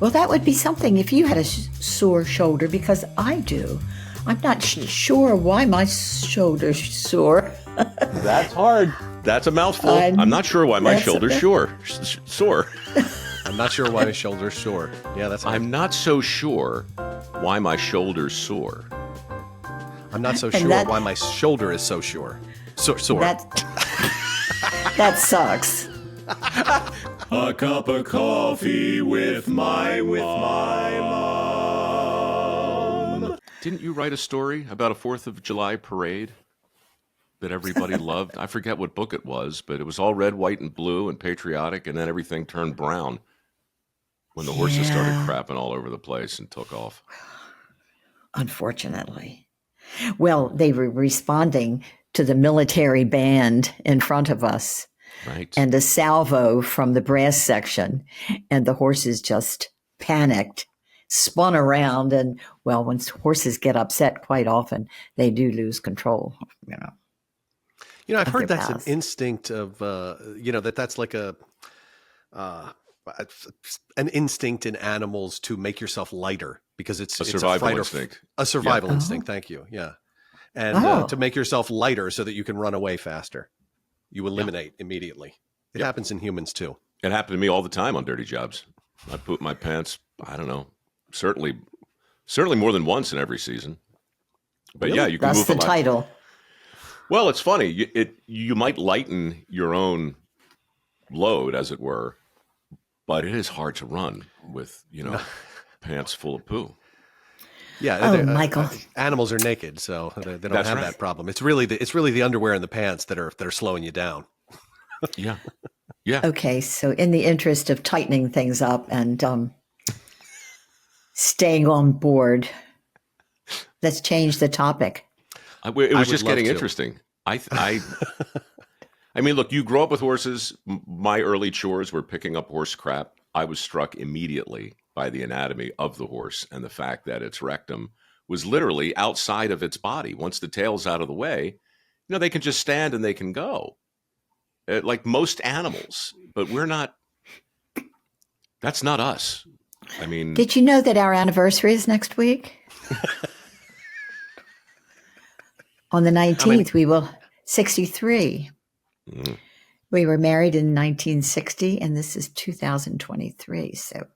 Well, that would be something if you had a sore shoulder, because I do. I'm not sure why my shoulder's sore. That's hard. That's a mouthful. I'm not sure why my shoulder's sore. I'm not sure why my shoulder's sore. Yeah, that's hard. I'm not so sure why my shoulder's sore. I'm not so sure why my shoulder is so sore. That sucks. A cup of coffee with my mom. Didn't you write a story about a 4th of July parade that everybody loved? I forget what book it was, but it was all red, white, and blue and patriotic, and then everything turned brown when the horses started crapping all over the place and took off. Unfortunately. Well, they were responding to the military band in front of us. Right. And a salvo from the brass section, and the horses just panicked, spun around, and well, when horses get upset, quite often they do lose control. I've heard that's an instinct of that's like an instinct in animals to make yourself lighter because it's a survival instinct. A survival instinct. Thank you. Yeah, and to make yourself lighter so that you can run away faster. You eliminate immediately. It happens in humans too. It happened to me all the time on dirty jobs. I poop my pants, I don't know, certainly more than once in every season. But really? Yeah, you can move That's the title. Well, it's funny. You might lighten your own load, as it were, but it is hard to run with, pants full of poo. Yeah, Michael. Animals are naked, so they don't have that problem. It's really the underwear and the pants that are slowing you down. Yeah. Okay, so in the interest of tightening things up and staying on board, let's change the topic. It was just getting interesting. I mean, look, you grow up with horses. My early chores were picking up horse crap. I was struck immediately by the anatomy of the horse and the fact that its rectum was literally outside of its body. Once the tail's out of the way, they can just stand and they can go. Like most animals, but we're not. That's not us. I mean, did you know that our anniversary is next week? On the 19th, we will 63. Mm. We were married in 1960, and this is 2023. So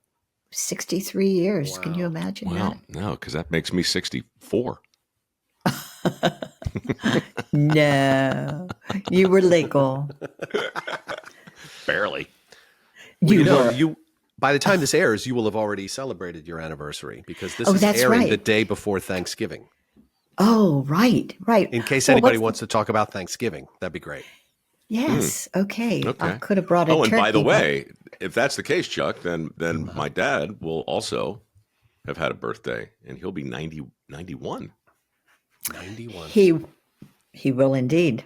63 years. Wow. Can you imagine that? No, because that makes me 64. No, you were legal. Barely. You by the time this airs, you will have already celebrated your anniversary because this is airing the day before Thanksgiving. Oh, right. In case anybody wants to talk about Thanksgiving, that'd be great. Yes. Okay. I could have brought a turkey. And by the way, if that's the case, Chuck, then my dad will also have had a birthday, and he'll be 91. 91. He will indeed,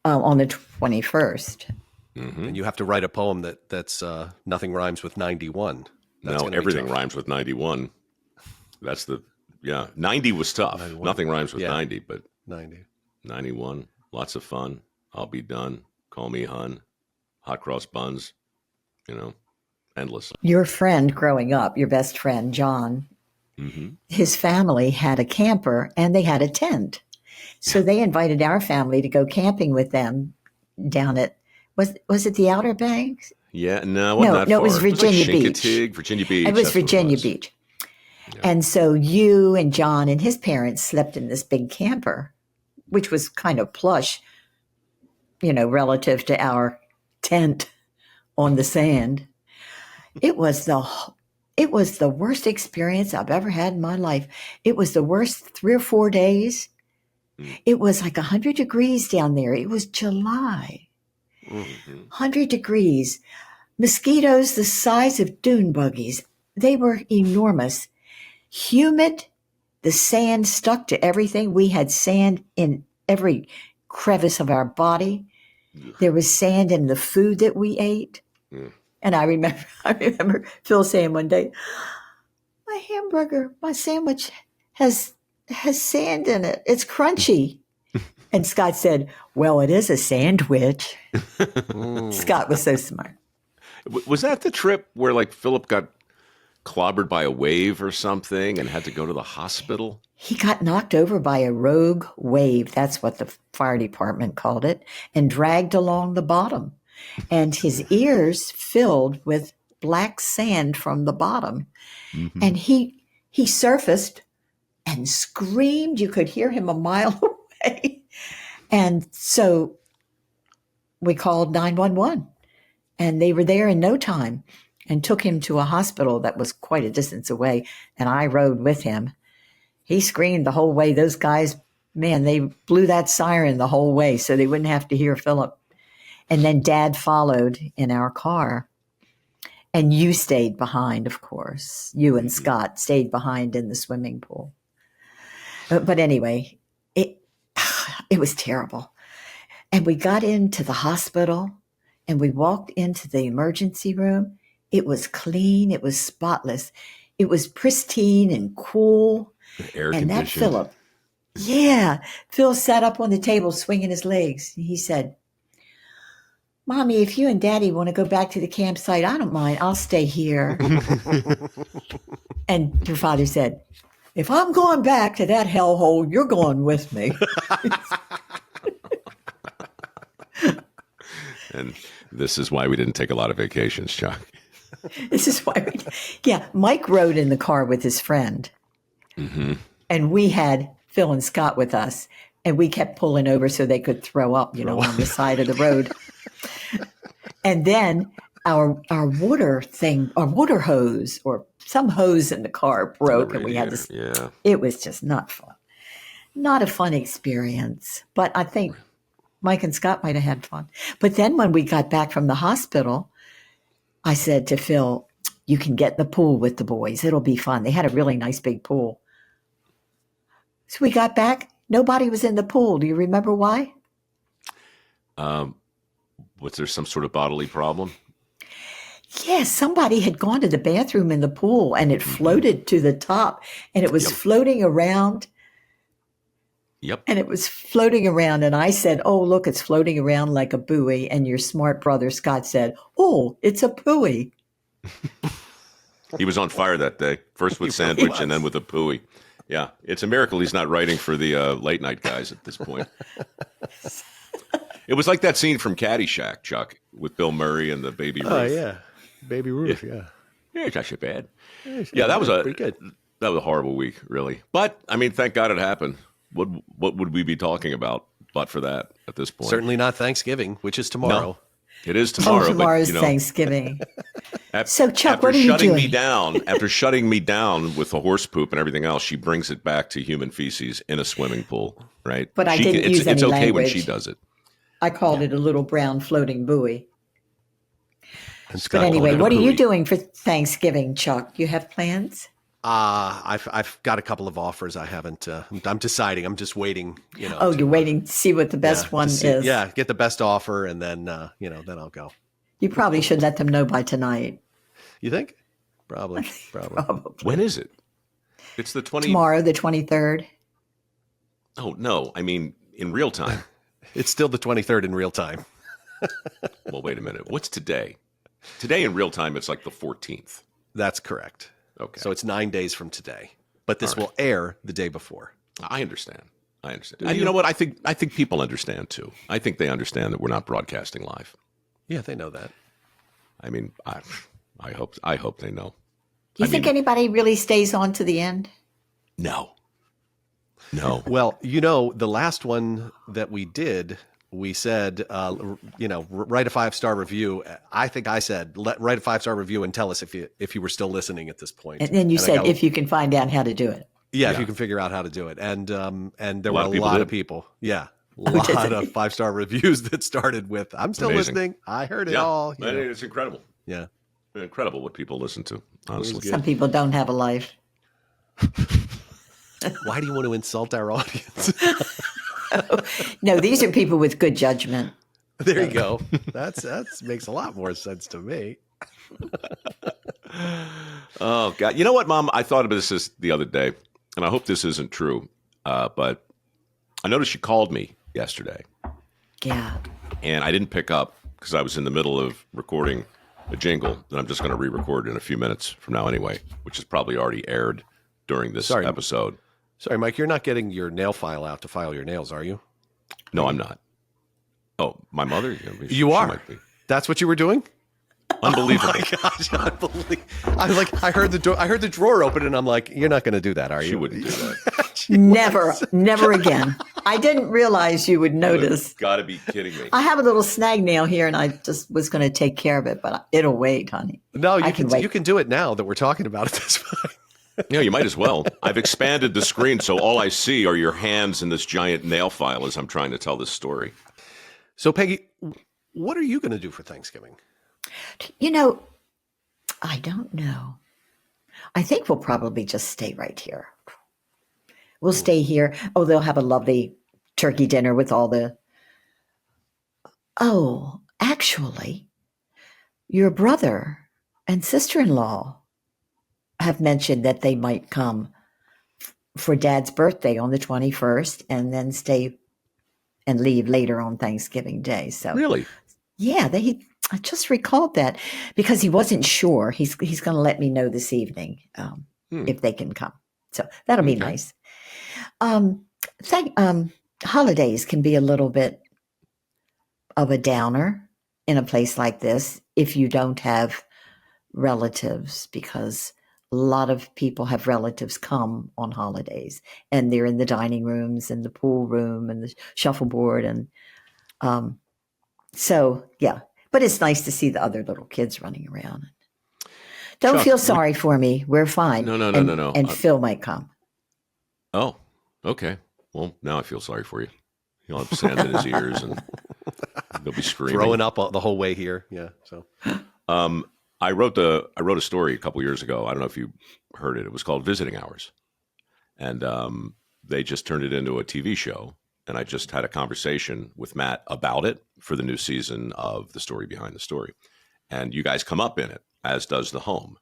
on the 21st. Mm-hmm. And you have to write a poem that's nothing rhymes with 91. No, everything rhymes with 91. That's 90 was tough. 91. Nothing rhymes with 90, but 91, lots of fun. I'll be done. Call me hun. Hot cross buns. Endless. Your friend growing up, your best friend, John, his family had a camper and they had a tent. So they invited our family to go camping with them down at, was it the Outer Banks? Yeah, no, it wasn't that far. It was Virginia Beach. Virginia Beach. It was Virginia Beach. Yeah. And so you and John and his parents slept in this big camper, which was kind of plush, relative to our tent on the sand. It was the worst experience I've ever had in my life. It was the worst 3 or 4 days. It was like 100 degrees down there. It was July. 100 degrees. Mosquitoes the size of dune buggies. They were enormous. Humid. The sand stuck to everything. We had sand in every crevice of our body. There was sand in the food that we ate. And I remember Phil saying one day, my sandwich has sand in it. It's crunchy. And Scott said, well, it is a sandwich. Scott was so smart. Was that the trip where Philip got clobbered by a wave or something and had to go to the hospital? He got knocked over by a rogue wave. That's what the fire department called it, and dragged along the bottom. And his ears filled with black sand from the bottom. Mm-hmm. And he surfaced and screamed. You could hear him a mile away. And so we called 911, and they were there in no time and took him to a hospital that was quite a distance away. And I rode with him. He screamed the whole way. Those guys, man, they blew that siren the whole way so they wouldn't have to hear Philip. And then Dad followed in our car. And you stayed behind, of course. You and Scott stayed behind in the swimming pool. But anyway, it was terrible. And we got into the hospital and we walked into the emergency room. It was clean. It was spotless. It was pristine and cool. Air and conditioned. Phil sat up on the table swinging his legs. He said, Mommy, if you and Daddy want to go back to the campsite, I don't mind. I'll stay here. And your father said, if I'm going back to that hellhole, you're going with me. And this is why we didn't take a lot of vacations, Chuck. This is why Mike rode in the car with his friend. Mm-hmm. And we had Phil and Scott with us. And we kept pulling over so they could throw up, on the side of the road. And then our water hose or some hose in the car broke, and we had to. Yeah. It was just not fun. Not a fun experience. But I think Mike and Scott might have had fun. But then when we got back from the hospital, I said to Phil, you can get in the pool with the boys. It'll be fun. They had a really nice big pool. So we got back. Nobody was in the pool. Do you remember why? Was there some sort of bodily problem? Yes, somebody had gone to the bathroom in the pool and it floated to the top and it was floating around. Yep. And it was floating around. And I said, oh, look, it's floating around like a buoy. And your smart brother, Scott, said, oh, it's a buoy. He was on fire that day, first with sandwich and then with a buoy. Yeah, it's a miracle he's not writing for the late night guys at this point. It was like that scene from Caddyshack, Chuck, with Bill Murray and the baby Ruth. Oh, yeah. Baby Ruth, yeah. Yeah, it's actually bad. Yeah, that was pretty good. That was a horrible week, really. But, I mean, thank God it happened. What would we be talking about but for that at this point? Certainly not Thanksgiving, which is tomorrow. No, it is tomorrow. Tomorrow's Thanksgiving. So, Chuck, what are you doing? After shutting me down with the horse poop and everything else, she brings it back to human feces in a swimming pool, right? But I didn't use any It's okay language. when she does it. I called it a little brown floating buoy. But anyway, what are you doing for Thanksgiving, Chuck? You have plans? I've got a couple of offers. I haven't. I'm deciding. I'm just waiting. You're waiting to see what the best one is. Yeah, get the best offer, and then then I'll go. You probably should let them know by tonight. You think? Probably. When is it? It's the 20. Tomorrow, the 23rd. Oh no! I mean, in real time. It's still the 23rd in real time. Well, wait a minute. What's today? Today in real time, it's like the 14th. That's correct. Okay. So it's 9 days from today, but this will air the day before. I understand. And you know what? I think people understand too. I think they understand that we're not broadcasting live. Yeah, they know that. I mean, I hope they know. You think anybody really stays on to the end? No. Well, the last one that we did, we said, write a 5-star review. I think I said, write a 5-star review and tell us if you were still listening at this point. And then you said, if you can find out how to do it. Yeah, if you can figure out how to do it. And there were a lot of people. Yeah. A lot of 5-star reviews that started with, I'm still listening. I heard it all. It's incredible. Yeah. Incredible what people listen to, honestly. Some people don't have a life. Why do you want to insult our audience? No, these are people with good judgment. There you go. That's makes a lot more sense to me. Oh, God. You know what, Mom? I thought about this the other day, and I hope this isn't true, but I noticed you called me yesterday. Yeah. And I didn't pick up because I was in the middle of recording a jingle that I'm just going to re-record in a few minutes from now anyway, which is probably already aired during this episode. Sorry, Mike, you're not getting your nail file out to file your nails, are you? No, I'm not. Oh, my mother? You are? Might be. That's what you were doing? Unbelievable. Oh my gosh, I heard the drawer open and I'm like, you're not going to do that, are you? She wouldn't do that. Never again. I didn't realize you would notice. Got to be kidding me. I have a little snag nail here and I just was going to take care of it, but it'll wait, honey. No, you can do it now that we're talking about it this point. Yeah, you might as well. I've expanded the screen, so all I see are your hands in this giant nail file as I'm trying to tell this story. So, Peggy, what are you going to do for Thanksgiving? I don't know. I think we'll probably just stay right here. We'll stay here. Oh, they'll have a lovely turkey dinner with all the... Oh, actually, your brother and sister-in-law have mentioned that they might come for Dad's birthday on the 21st and then stay and leave later on Thanksgiving Day. So really? Yeah, I just recalled that because he wasn't sure. He's going to let me know this evening if they can come. So that'll be nice. Holidays can be a little bit of a downer in a place like this if you don't have relatives, because a lot of people have relatives come on holidays and they're in the dining rooms and the pool room and the shuffleboard. And so, yeah, but it's nice to see the other little kids running around. Don't Chuck, feel sorry for me. We're fine. No. And Phil might come. Oh, okay. Well, now I feel sorry for you. He'll have sand in his ears and they'll be screaming. Throwing up the whole way here. Yeah. So, I wrote a story a couple years ago. I don't know if you heard it. It was called Visiting Hours. And they just turned it into a TV show. And I just had a conversation with Matt about it for the new season of The Story Behind the Story. And you guys come up in it, as does the home,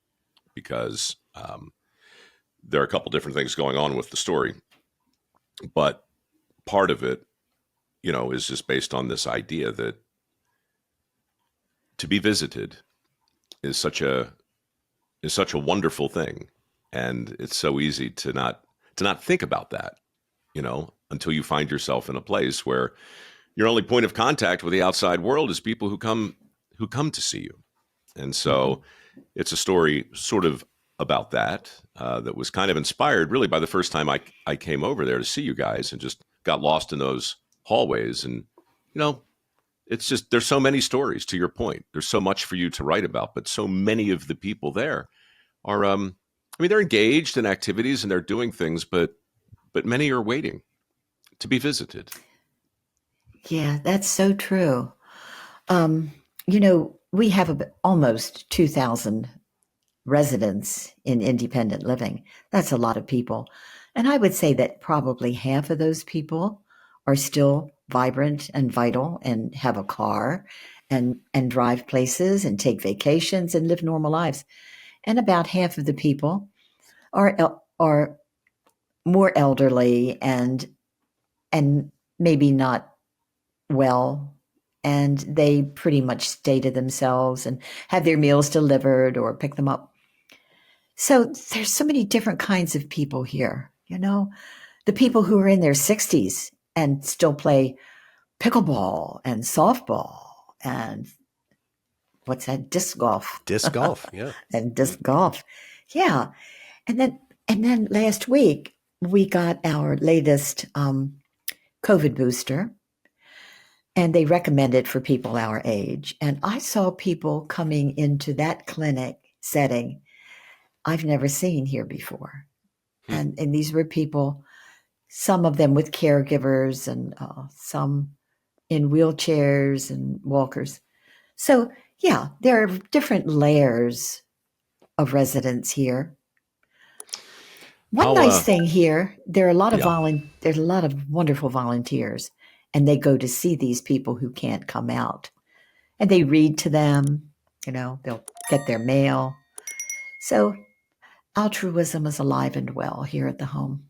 because there are a couple different things going on with the story. But part of it, is just based on this idea that to be visited is such a wonderful thing, and it's so easy to not think about that, until you find yourself in a place where your only point of contact with the outside world is people who come to see you. And so it's a story sort of about that that was kind of inspired really by the first time I came over there to see you guys and just got lost in those hallways. And it's just, there's so many stories, to your point. There's so much for you to write about, but so many of the people there are, they're engaged in activities and they're doing things, but many are waiting to be visited. Yeah, that's so true. We have almost 2,000 residents in independent living. That's a lot of people. And I would say that probably half of those people are still vibrant and vital and have a car and drive places and take vacations and live normal lives. And about half of the people are more elderly and maybe not well, and they pretty much stay to themselves and have their meals delivered or pick them up. So there's so many different kinds of people here, the people who are in their 60s and still play pickleball and softball and what's that? Disc golf. Disc golf, yeah. And disc golf. Yeah. And then last week we got our latest COVID booster, and they recommend it for people our age. And I saw people coming into that clinic setting I've never seen here before. And these were people, some of them with caregivers and some in wheelchairs and walkers. So, yeah, there are different layers of residents here. One nice thing here, there are a lot of there's a lot of wonderful volunteers, and they go to see these people who can't come out, and they read to them. They'll get their mail. So altruism is alive and well here at the home.